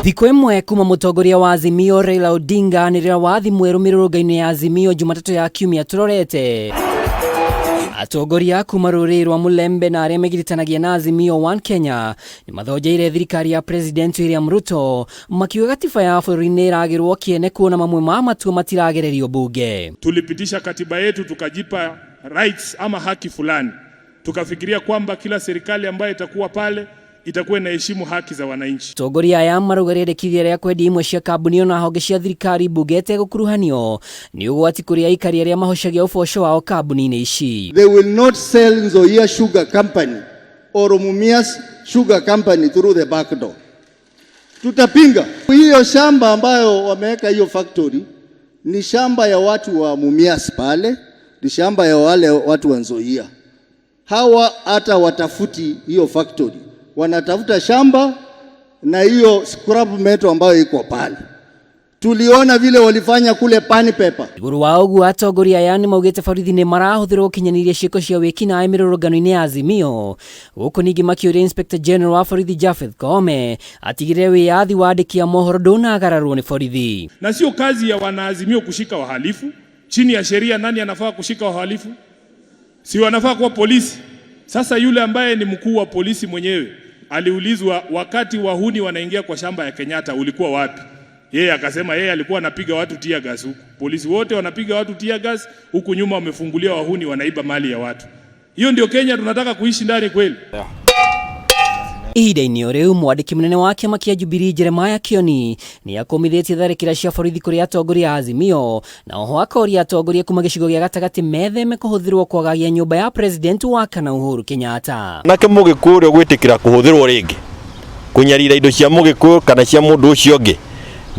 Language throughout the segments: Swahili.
Thikũ ĩmwe kuma mũtongoria wa Azimio Raila Odinga nĩrĩra wathi mwerũ mĩrũrũngano ya Azimio Jumatatũ ya kiumia tũrorete. Atongoria kuma rũrĩrĩ rwa Mulembe na arĩa megiritanagia na Azimio One Kenya nĩ mathonjeire thirikari ya President William Ruto makiuga gatiba ya bũrũri nĩ ĩragĩrwo kĩene kuona mamwe ma matua matiragererio bunge. Tulipitisha katiba yetu tukajipa rights ama haki fulani. Tukafikiria kwamba kila serikali ambayo itakuwa pale itakuwa inaheshimu haki za wananchi. Atongoria aya marugarire kithia rĩa kwendi imwe cia kambuni na honge cia thirikari bugete gukuruhanio ni ugwati kuri aikari arĩa mahoshagia ũboco wao kambuni-inĩ ici. They will not sell Nzoia Sugar Company or Mumias Sugar Company through the back door. Tutapinga. Hiyo shamba ambayo wameweka hiyo factory ni shamba ya watu wa Mumias pale, ni shamba ya wale watu wa Nzoia. Hawa hata watafuti hiyo factory. Wanatafuta shamba na hiyo scrap metal ambayo iko pale. Tuliona vile walifanya kule Pani Paper. Iguru wa ogu atongoria aya nĩ maugĩte borithi nĩ marahũthĩrwo kinyanĩria ciĩko cia wĩkinaĩ mĩrũrũngano-inĩ ya Azimio. Gũkũ ningĩ makĩũria Inspector General wa borithi Japheth Koome atigĩrĩre wĩyathi wa andĩki a mohoro ndũnagararwo nĩ borithi. Na sio kazi ya wanaazimio kushika wahalifu. Chini ya sheria nani anafaa kushika wahalifu? Si wanafaa kuwa polisi. Sasa yule ambaye ni mkuu wa polisi mwenyewe aliulizwa wakati wahuni wanaingia kwa shamba ya Kenyatta ulikuwa wapi? Yeye akasema yeye alikuwa anapiga watu tear gas huku. Polisi wote wanapiga watu tear gas, huku nyuma wamefungulia wahuni wanaiba mali ya watu. Hiyo ndio Kenya tunataka kuishi ndani kweli? Ihinda-inĩ o rĩu mwandĩki mũnene wa kĩama kĩa Jubilee Jeremiah Kioni nĩ akũmithĩtie tharĩkĩra cia borithi kũrĩ atongoria a Azimio na oho akoria atongoria kuma gĩcigo gĩa gatagatĩ metheme kũhũthĩrwo kwagagia nyũmba ya President wa kana Uhuru Kenyatta. Nake Mũgĩkũyũ ũrĩa gwĩtĩkĩra kũhũthĩrwo rĩngĩ kũnyarira indo cia Mũgĩkũyũ kana cia mũndũ ũcio ũngĩ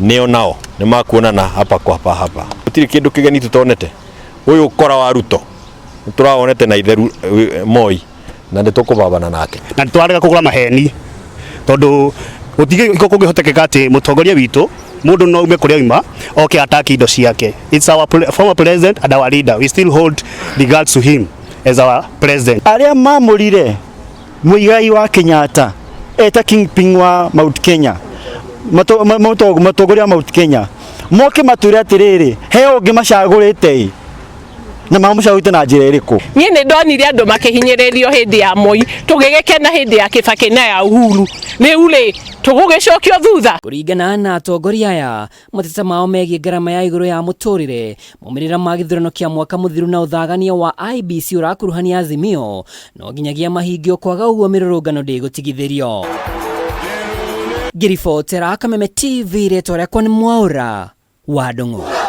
nĩo nao nĩ makuonana hapa kwa hapa. Gũtirĩ kĩndũ kĩgeni tũtonete. Ũyũ ũkora wa RUTO tũrawonete na Itheru Moi na nĩtũkũbabana nake na twarega kugura maheni tondu gutige kũngĩhotekeka atĩ mũtongoria witũ mũndũ no ume kũrĩa uma oke ataki indo ciake. It's our former president and our leader. We still hold regards to him as our president. Arĩa mamũrire mũigai wa Kenyatta eta kingpin wa Mount Kenya mũtongoria wa Mount Kenya moke matũre atĩrĩrĩ heo ũngĩ macagũrĩte na mamushawite na njĩra ĩrĩkũ. Niĩ nĩ ndonire andũ makĩhinyĩrĩrio hĩndĩ ya Moi, tũgĩgĩkena hĩndĩ ya Kibaki na ya Uhuru. Rĩu rĩ tũgũgĩcokio thutha. Kũringana na atongoria aya mateta mao megiĩ ngarama ya igũrũ ya mũtũrĩre maumĩrĩra ma gĩthurano kĩa mwaka mũthiru na ũthagania wa IBC ũrakuruhania Azimio no nginyagia mahingio kwaga ũguo mĩrũrũngano ndĩgũtigithĩrio. Ngiribotera Kameme TV rĩtwa rĩakwa nĩ Mwaũra wa Ndũng'ũ.